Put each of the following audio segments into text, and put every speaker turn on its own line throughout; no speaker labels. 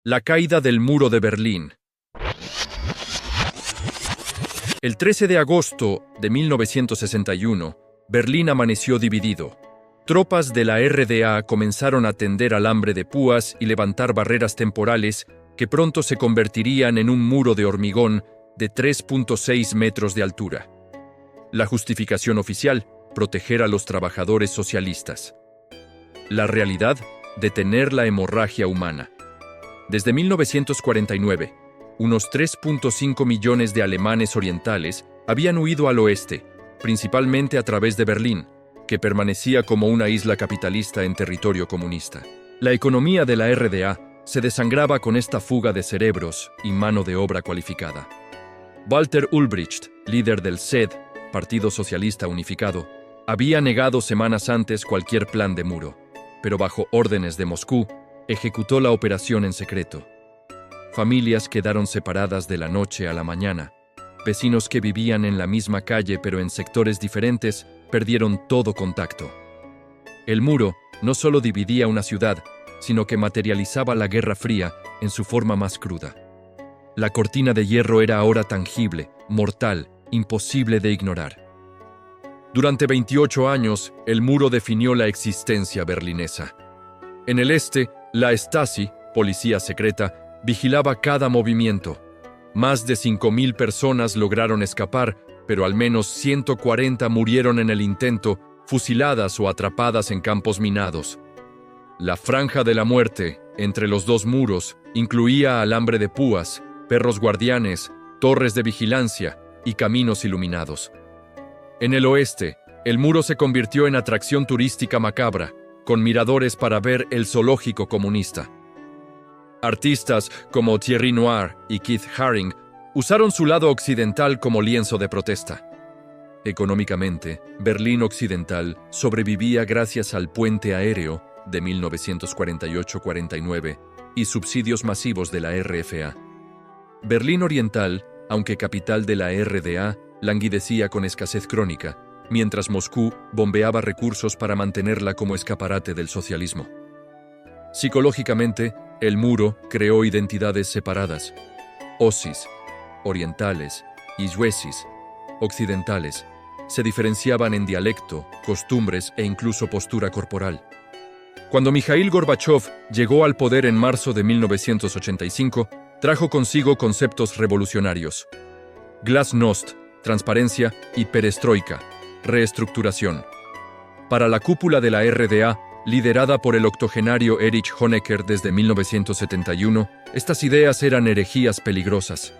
La caída del muro de Berlín. El 13 de agosto de 1961, Berlín amaneció dividido. Tropas de la RDA comenzaron a tender alambre de púas y levantar barreras temporales que pronto se convertirían en un muro de hormigón de 3.6 metros de altura. La justificación oficial: proteger a los trabajadores socialistas. La realidad: detener la hemorragia humana. Desde 1949, unos 3.5 millones de alemanes orientales habían huido al oeste, principalmente a través de Berlín, que permanecía como una isla capitalista en territorio comunista. La economía de la RDA se desangraba con esta fuga de cerebros y mano de obra cualificada. Walter Ulbricht, líder del SED, Partido Socialista Unificado, había negado semanas antes cualquier plan de muro, pero bajo órdenes de Moscú, ejecutó la operación en secreto. Familias quedaron separadas de la noche a la mañana. Vecinos que vivían en la misma calle pero en sectores diferentes perdieron todo contacto. El muro no solo dividía una ciudad, sino que materializaba la Guerra Fría en su forma más cruda. La cortina de hierro era ahora tangible, mortal, imposible de ignorar. Durante 28 años, el muro definió la existencia berlinesa. En el este, la Stasi, policía secreta, vigilaba cada movimiento. Más de 5.000 personas lograron escapar, pero al menos 140 murieron en el intento, fusiladas o atrapadas en campos minados. La franja de la muerte, entre los dos muros, incluía alambre de púas, perros guardianes, torres de vigilancia y caminos iluminados. En el oeste, el muro se convirtió en atracción turística macabra, con miradores para ver el zoológico comunista. Artistas como Thierry Noir y Keith Haring usaron su lado occidental como lienzo de protesta. Económicamente, Berlín Occidental sobrevivía gracias al puente aéreo de 1948-49 y subsidios masivos de la RFA. Berlín Oriental, aunque capital de la RDA, languidecía con escasez crónica, mientras Moscú bombeaba recursos para mantenerla como escaparate del socialismo. Psicológicamente, el muro creó identidades separadas: Ossis, orientales, y Juesis, occidentales. Se diferenciaban en dialecto, costumbres e incluso postura corporal. Cuando Mikhail Gorbachev llegó al poder en marzo de 1985, trajo consigo conceptos revolucionarios: glasnost, transparencia, y perestroika, reestructuración. Para la cúpula de la RDA, liderada por el octogenario Erich Honecker desde 1971, estas ideas eran herejías peligrosas.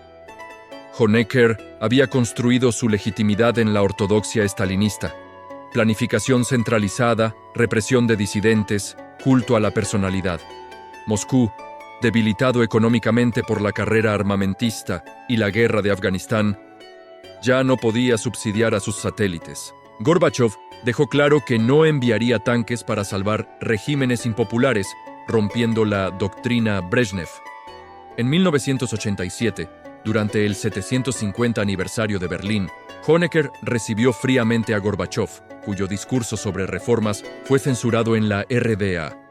Honecker había construido su legitimidad en la ortodoxia estalinista: planificación centralizada, represión de disidentes, culto a la personalidad. Moscú, debilitado económicamente por la carrera armamentista y la guerra de Afganistán, ya no podía subsidiar a sus satélites. Gorbachev dejó claro que no enviaría tanques para salvar regímenes impopulares, rompiendo la doctrina Brezhnev. En 1987, durante el 750 aniversario de Berlín, Honecker recibió fríamente a Gorbachev, cuyo discurso sobre reformas fue censurado en la RDA.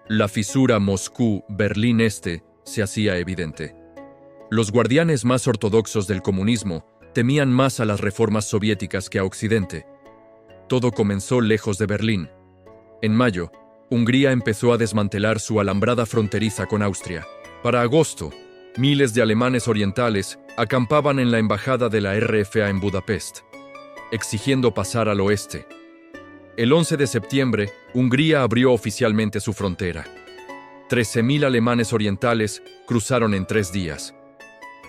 La fisura Moscú-Berlín Este se hacía evidente. Los guardianes más ortodoxos del comunismo temían más a las reformas soviéticas que a Occidente. Todo comenzó lejos de Berlín. En mayo, Hungría empezó a desmantelar su alambrada fronteriza con Austria. Para agosto, miles de alemanes orientales acampaban en la embajada de la RFA en Budapest, exigiendo pasar al oeste. El 11 de septiembre, Hungría abrió oficialmente su frontera. 13.000 alemanes orientales cruzaron en 3 días.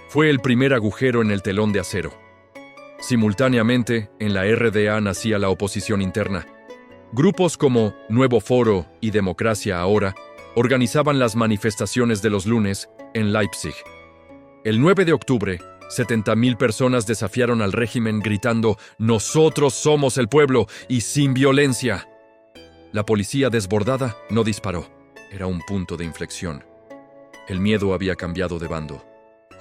Fue el primer agujero en el telón de acero. Simultáneamente, en la RDA nacía la oposición interna. Grupos como Nuevo Foro y Democracia Ahora organizaban las manifestaciones de los lunes en Leipzig. El 9 de octubre, 70.000 personas desafiaron al régimen gritando: «Nosotros somos el pueblo y sin violencia». La policía desbordada no disparó. Era un punto de inflexión. El miedo había cambiado de bando.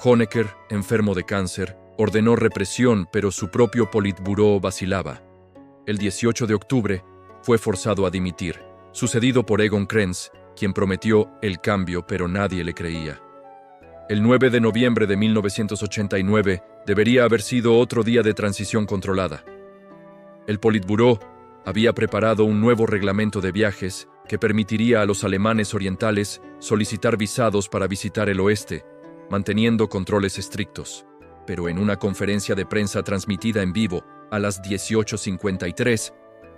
Honecker, enfermo de cáncer, ordenó represión, pero su propio Politburó vacilaba. El 18 de octubre fue forzado a dimitir, sucedido por Egon Krenz, quien prometió el cambio, pero nadie le creía. El 9 de noviembre de 1989 debería haber sido otro día de transición controlada. El Politburó había preparado un nuevo reglamento de viajes que permitiría a los alemanes orientales solicitar visados para visitar el oeste, manteniendo controles estrictos. Pero en una conferencia de prensa transmitida en vivo a las 18:53,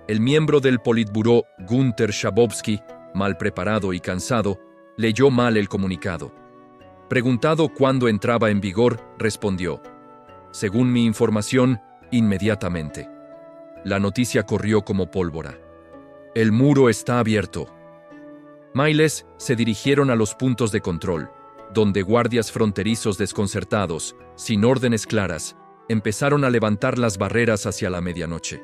el miembro del Politburó, Günther Schabowski, mal preparado y cansado, leyó mal el comunicado. Preguntado cuándo entraba en vigor, respondió: «Según mi información, inmediatamente». La noticia corrió como pólvora. El muro está abierto. Miles se dirigieron a los puntos de control, donde guardias fronterizos desconcertados, sin órdenes claras, empezaron a levantar las barreras hacia la medianoche.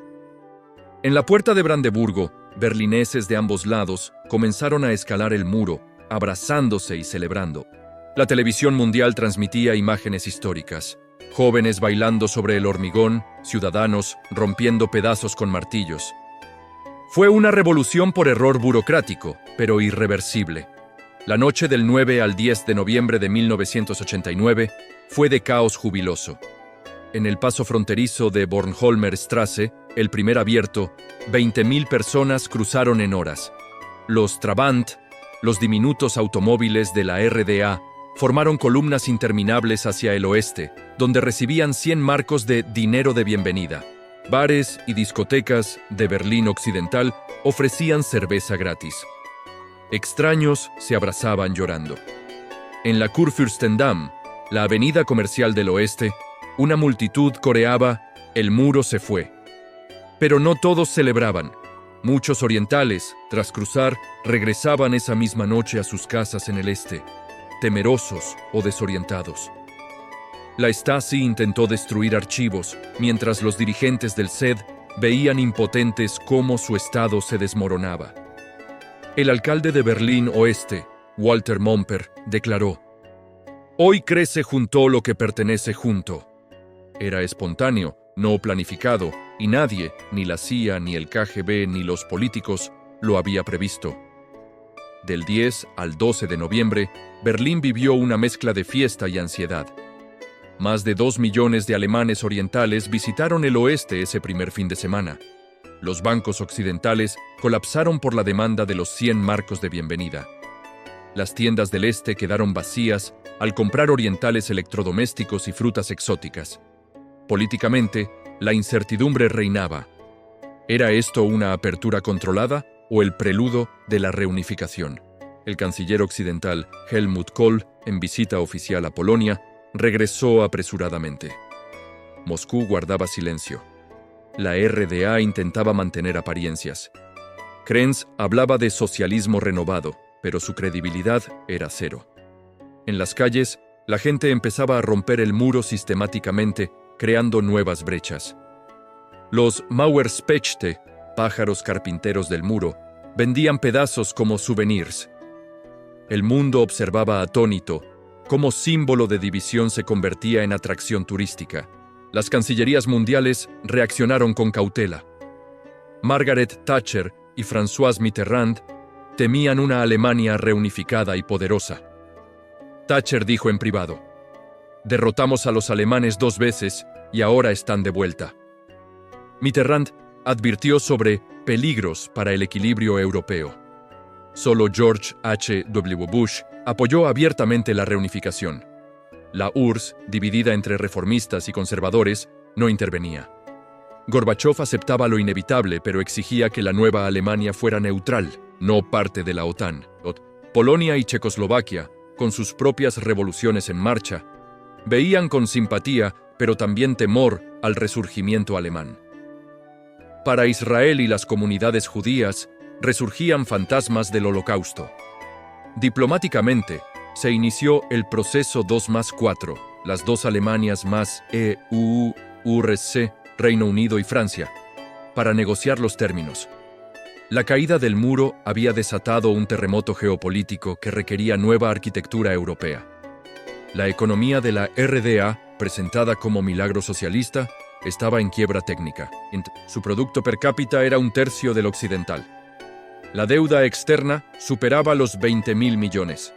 En la puerta de Brandeburgo, berlineses de ambos lados comenzaron a escalar el muro, abrazándose y celebrando. La televisión mundial transmitía imágenes históricas: jóvenes bailando sobre el hormigón, ciudadanos rompiendo pedazos con martillos. Fue una revolución por error burocrático, pero irreversible. La noche del 9 al 10 de noviembre de 1989 fue de caos jubiloso. En el paso fronterizo de Bornholmer Straße, el primer abierto, 20.000 personas cruzaron en horas. Los Trabant, los diminutos automóviles de la RDA, formaron columnas interminables hacia el oeste, donde recibían 100 marcos de dinero de bienvenida. Bares y discotecas de Berlín Occidental ofrecían cerveza gratis. Extraños se abrazaban llorando. En la Kurfürstendamm, la avenida comercial del oeste, una multitud coreaba: «El muro se fue». Pero no todos celebraban. Muchos orientales, tras cruzar, regresaban esa misma noche a sus casas en el este, temerosos o desorientados. La Stasi intentó destruir archivos, mientras los dirigentes del SED veían impotentes cómo su estado se desmoronaba. El alcalde de Berlín Oeste, Walter Momper, declaró: «Hoy crece junto lo que pertenece junto». Era espontáneo, no planificado, y nadie, ni la CIA, ni el KGB, ni los políticos, lo había previsto. Del 10 al 12 de noviembre, Berlín vivió una mezcla de fiesta y ansiedad. Más de 2 millones de alemanes orientales visitaron el oeste ese primer fin de semana. Los bancos occidentales colapsaron por la demanda de los 100 marcos de bienvenida. Las tiendas del este quedaron vacías al comprar orientales electrodomésticos y frutas exóticas. Políticamente, la incertidumbre reinaba. ¿Era esto una apertura controlada o el preludio de la reunificación? El canciller occidental Helmut Kohl, en visita oficial a Polonia, regresó apresuradamente. Moscú guardaba silencio. La RDA intentaba mantener apariencias. Krenz hablaba de socialismo renovado, pero su credibilidad era cero. En las calles, la gente empezaba a romper el muro sistemáticamente, creando nuevas brechas. Los Mauerspechte, pájaros carpinteros del muro, vendían pedazos como souvenirs. El mundo observaba atónito cómo símbolo de división se convertía en atracción turística. Las cancillerías mundiales reaccionaron con cautela. Margaret Thatcher y François Mitterrand temían una Alemania reunificada y poderosa. Thatcher dijo en privado: «Derrotamos a los alemanes 2 veces y ahora están de vuelta». Mitterrand advirtió sobre peligros para el equilibrio europeo. Solo George H.W. Bush apoyó abiertamente la reunificación. La URSS, dividida entre reformistas y conservadores, no intervenía. Gorbachov aceptaba lo inevitable, pero exigía que la nueva Alemania fuera neutral, no parte de la OTAN. Polonia y Checoslovaquia, con sus propias revoluciones en marcha, veían con simpatía, pero también temor, al resurgimiento alemán. Para Israel y las comunidades judías, resurgían fantasmas del Holocausto. Diplomáticamente, se inició el proceso 2+4, las 2 Alemanias más EU, URSS, Reino Unido y Francia, para negociar los términos. La caída del muro había desatado un terremoto geopolítico que requería nueva arquitectura europea. La economía de la RDA, presentada como milagro socialista, estaba en quiebra técnica. Su producto per cápita era 1/3 del occidental. La deuda externa superaba los 20.000 millones.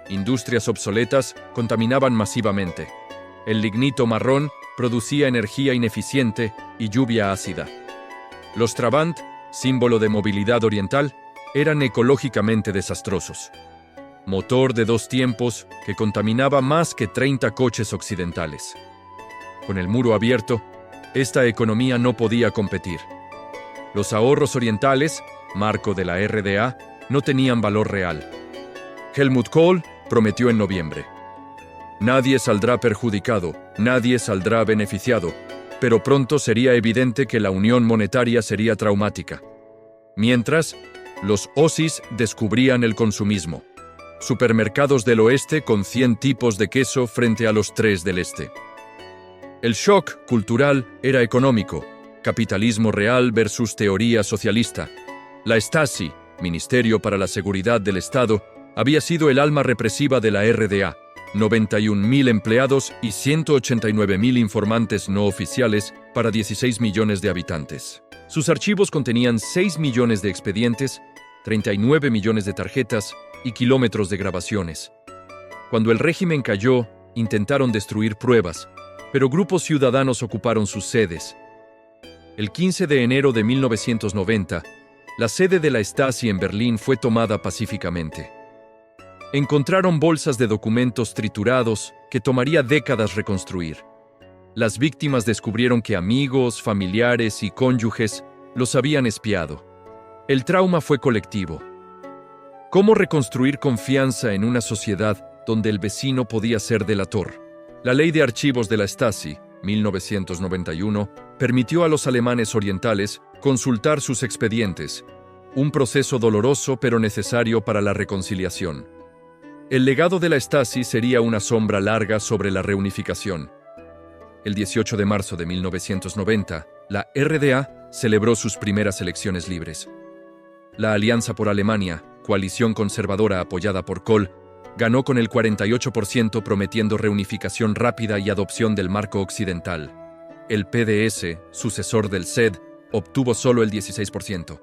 Industrias obsoletas contaminaban masivamente. El lignito marrón producía energía ineficiente y lluvia ácida. Los Trabant, símbolo de movilidad oriental, eran ecológicamente desastrosos. Motor de 2 tiempos que contaminaba más que 30 coches occidentales. Con el muro abierto, esta economía no podía competir. Los ahorros orientales, marco de la RDA, no tenían valor real. Helmut Kohl prometió en noviembre: nadie saldrá perjudicado, nadie saldrá beneficiado, pero pronto sería evidente que la unión monetaria sería traumática. Mientras, los OSIs descubrían el consumismo. Supermercados del oeste con 100 tipos de queso frente a los 3 del este. El shock cultural era económico: capitalismo real versus teoría socialista. La Stasi, Ministerio para la Seguridad del Estado, había sido el alma represiva de la RDA, 91.000 empleados y 189.000 informantes no oficiales para 16 millones de habitantes. Sus archivos contenían 6 millones de expedientes, 39 millones de tarjetas y kilómetros de grabaciones. Cuando el régimen cayó, intentaron destruir pruebas, pero grupos ciudadanos ocuparon sus sedes. El 15 de enero de 1990, la sede de la Stasi en Berlín fue tomada pacíficamente. Encontraron bolsas de documentos triturados que tomaría décadas reconstruir. Las víctimas descubrieron que amigos, familiares y cónyuges los habían espiado. El trauma fue colectivo. ¿Cómo reconstruir confianza en una sociedad donde el vecino podía ser delator? La Ley de Archivos de la Stasi, 1991, permitió a los alemanes orientales consultar sus expedientes, un proceso doloroso pero necesario para la reconciliación. El legado de la Stasi sería una sombra larga sobre la reunificación. El 18 de marzo de 1990, la RDA celebró sus primeras elecciones libres. La Alianza por Alemania, coalición conservadora apoyada por Kohl, ganó con el 48% prometiendo reunificación rápida y adopción del marco occidental. El PDS, sucesor del SED, obtuvo solo el 16%.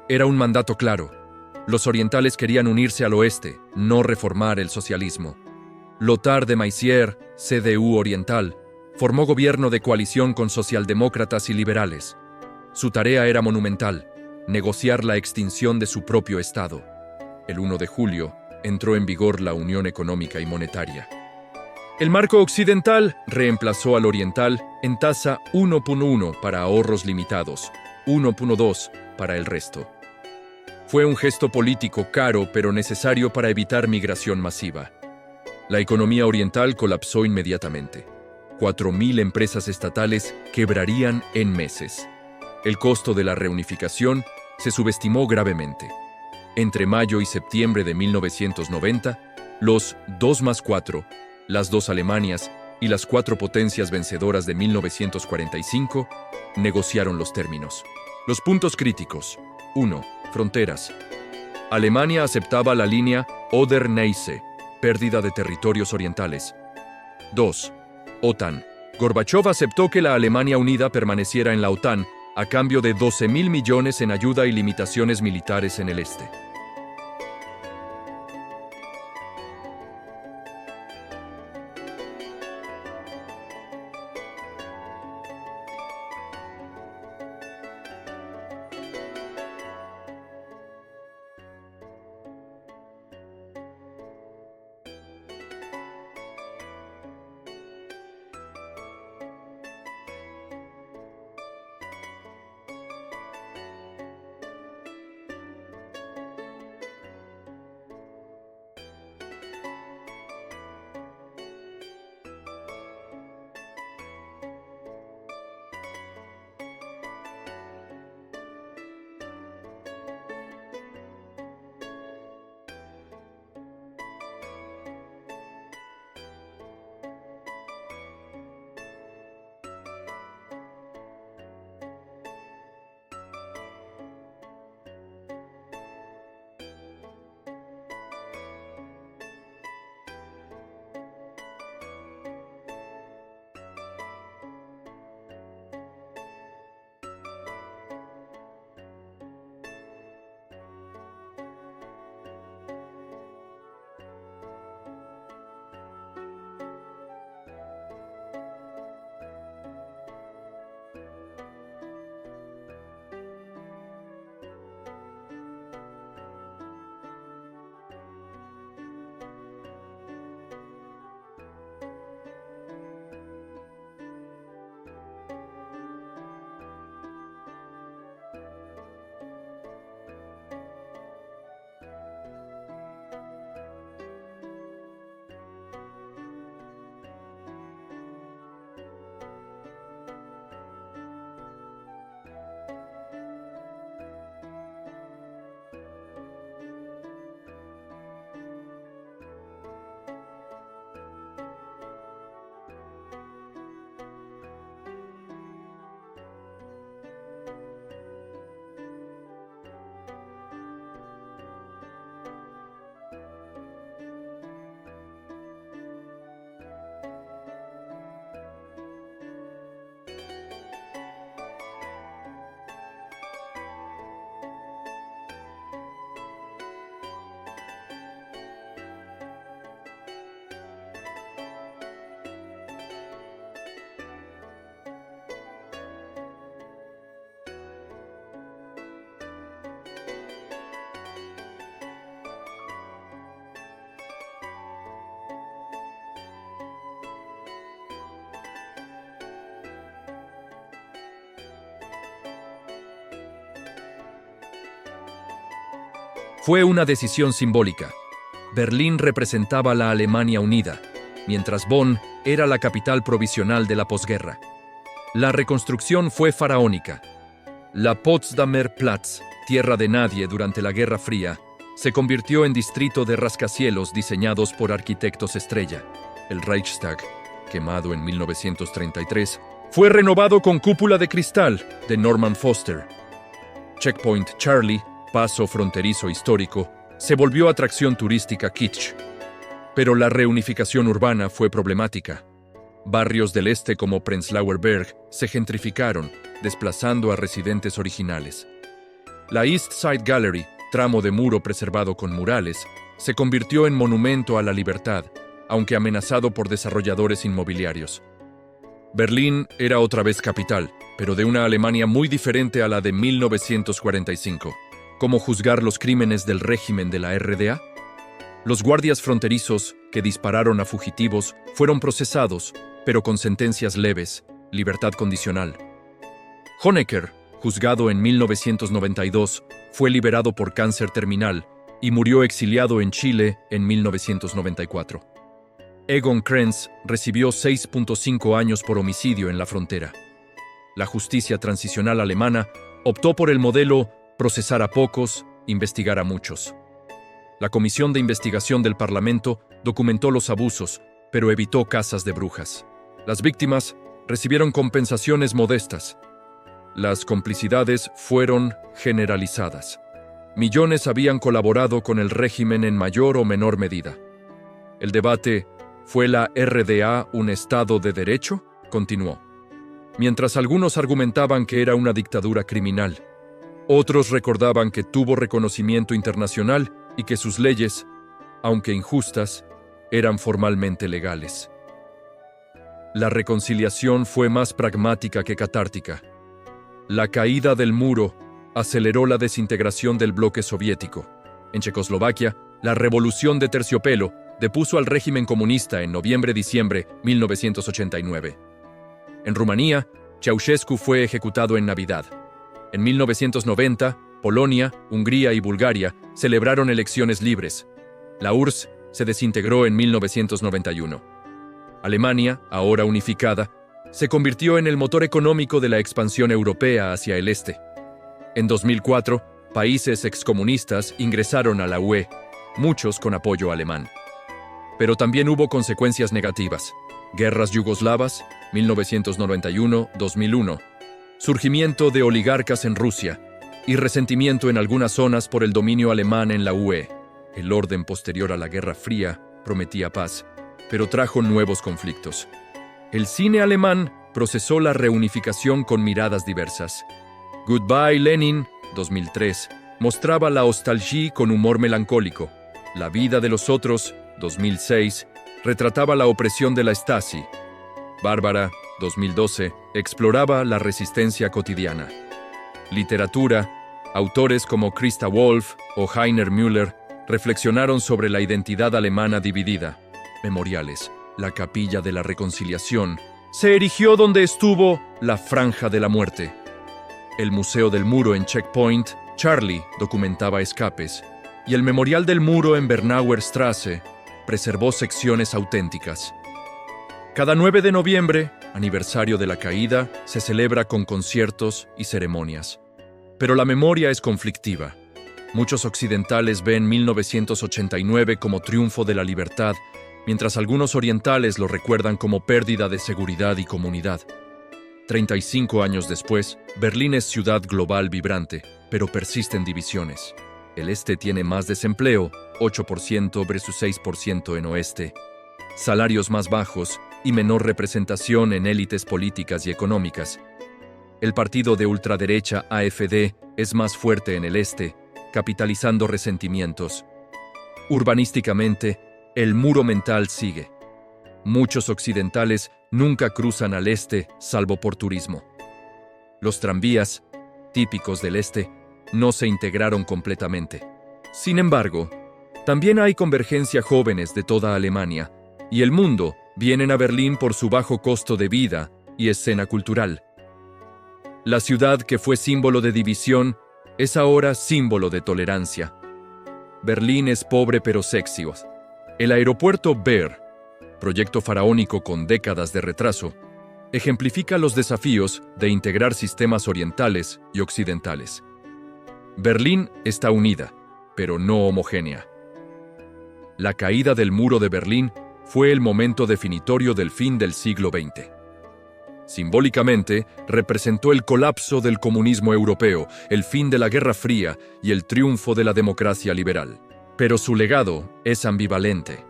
Era un mandato claro: los orientales querían unirse al oeste, no reformar el socialismo. Lothar de Maizière, CDU oriental, formó gobierno de coalición con socialdemócratas y liberales. Su tarea era monumental: negociar la extinción de su propio Estado. El 1 de julio entró en vigor la Unión Económica y Monetaria. El marco occidental reemplazó al oriental en tasa 1.1 para ahorros limitados, 1.2 para el resto. Fue un gesto político caro pero necesario para evitar migración masiva. La economía oriental colapsó inmediatamente. 4.000 empresas estatales quebrarían en meses. El costo de la reunificación se subestimó gravemente. Entre mayo y septiembre de 1990, los 2+4, las 2 Alemanias y las 4 potencias vencedoras de 1945 negociaron los términos. Los puntos críticos. 1. Fronteras. Alemania aceptaba la línea Oder-Neisse, pérdida de territorios orientales. 2. OTAN. Gorbachov aceptó que la Alemania unida permaneciera en la OTAN a cambio de 12.000 millones en ayuda y limitaciones militares en el este. Fue una decisión simbólica. Berlín representaba la Alemania unida, mientras Bonn era la capital provisional de la posguerra. La reconstrucción fue faraónica. La Potsdamer Platz, tierra de nadie durante la Guerra Fría, se convirtió en distrito de rascacielos diseñados por arquitectos estrella. El Reichstag, quemado en 1933, fue renovado con cúpula de cristal de Norman Foster. Checkpoint Charlie, paso fronterizo histórico, se volvió atracción turística kitsch. Pero la reunificación urbana fue problemática. Barrios del este como Prenzlauer Berg se gentrificaron, desplazando a residentes originales. La East Side Gallery, tramo de muro preservado con murales, se convirtió en monumento a la libertad, aunque amenazado por desarrolladores inmobiliarios. Berlín era otra vez capital, pero de una Alemania muy diferente a la de 1945. ¿Cómo juzgar los crímenes del régimen de la RDA? Los guardias fronterizos que dispararon a fugitivos fueron procesados, pero con sentencias leves, libertad condicional. Honecker, juzgado en 1992, fue liberado por cáncer terminal y murió exiliado en Chile en 1994. Egon Krenz recibió 6.5 años por homicidio en la frontera. La justicia transicional alemana optó por el modelo procesar a pocos, investigar a muchos. La Comisión de Investigación del Parlamento documentó los abusos, pero evitó casas de brujas. Las víctimas recibieron compensaciones modestas. Las complicidades fueron generalizadas. Millones habían colaborado con el régimen en mayor o menor medida. El debate, ¿fue la RDA un Estado de Derecho?, continuó. Mientras algunos argumentaban que era una dictadura criminal, otros recordaban que tuvo reconocimiento internacional y que sus leyes, aunque injustas, eran formalmente legales. La reconciliación fue más pragmática que catártica. La caída del muro aceleró la desintegración del bloque soviético. En Checoslovaquia, la revolución de terciopelo depuso al régimen comunista en noviembre-diciembre 1989. En Rumanía, Ceausescu fue ejecutado en Navidad. En 1990, Polonia, Hungría y Bulgaria celebraron elecciones libres. La URSS se desintegró en 1991. Alemania, ahora unificada, se convirtió en el motor económico de la expansión europea hacia el este. En 2004, países excomunistas ingresaron a la UE, muchos con apoyo alemán. Pero también hubo consecuencias negativas. Guerras yugoslavas, 1991-2001. Surgimiento de oligarcas en Rusia y resentimiento en algunas zonas por el dominio alemán en la UE. El orden posterior a la Guerra Fría prometía paz, pero trajo nuevos conflictos. El cine alemán procesó la reunificación con miradas diversas. Goodbye Lenin, 2003, mostraba la nostalgia con humor melancólico. La vida de los otros, 2006, retrataba la opresión de la Stasi. Bárbara, 2012, exploraba la resistencia cotidiana. Literatura, autores como Christa Wolf o Heiner Müller reflexionaron sobre la identidad alemana dividida. Memoriales, la Capilla de la Reconciliación, se erigió donde estuvo la Franja de la Muerte. El Museo del Muro en Checkpoint Charlie documentaba escapes, y el Memorial del Muro en Bernauer Straße preservó secciones auténticas. Cada 9 de noviembre, aniversario de la caída, se celebra con conciertos y ceremonias. Pero la memoria es conflictiva. Muchos occidentales ven 1989 como triunfo de la libertad, mientras algunos orientales lo recuerdan como pérdida de seguridad y comunidad. 35 años después, Berlín es ciudad global vibrante, pero persisten divisiones. El este tiene más desempleo, 8% versus 6% en oeste, salarios más bajos y menor representación en élites políticas y económicas. El partido de ultraderecha AfD es más fuerte en el este, capitalizando resentimientos. Urbanísticamente, el muro mental sigue. Muchos occidentales nunca cruzan al este, salvo por turismo. Los tranvías, típicos del este, no se integraron completamente. Sin embargo, también hay convergencia jóvenes de toda Alemania, y el mundo vienen a Berlín por su bajo costo de vida y escena cultural. La ciudad que fue símbolo de división es ahora símbolo de tolerancia. Berlín es pobre pero sexy. El aeropuerto Beer, proyecto faraónico con décadas de retraso, ejemplifica los desafíos de integrar sistemas orientales y occidentales. Berlín está unida, pero no homogénea. La caída del muro de Berlín fue el momento definitorio del fin del siglo XX. Simbólicamente, representó el colapso del comunismo europeo, el fin de la Guerra Fría y el triunfo de la democracia liberal. Pero su legado es ambivalente.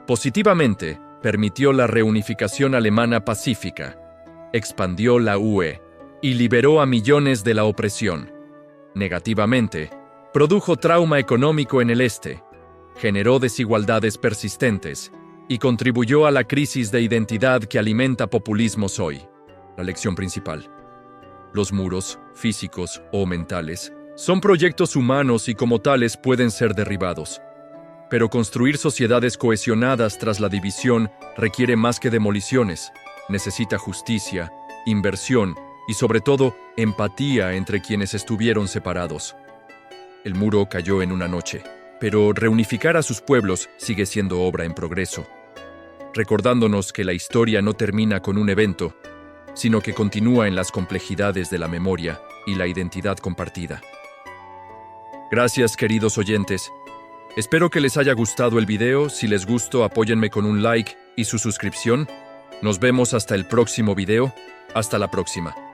Positivamente, permitió la reunificación alemana pacífica, expandió la UE y liberó a millones de la opresión. Negativamente, produjo trauma económico en el este, generó desigualdades persistentes y contribuyó a la crisis de identidad que alimenta populismos hoy. La lección principal: los muros, físicos o mentales, son proyectos humanos y como tales pueden ser derribados. Pero construir sociedades cohesionadas tras la división requiere más que demoliciones. Necesita justicia, inversión y sobre todo empatía entre quienes estuvieron separados. El muro cayó en una noche, pero reunificar a sus pueblos sigue siendo obra en progreso, recordándonos que la historia no termina con un evento, sino que continúa en las complejidades de la memoria y la identidad compartida. Gracias, queridos oyentes. Espero que les haya gustado el video. Si les gustó, apóyenme con un like y su suscripción. Nos vemos hasta el próximo video. Hasta la próxima.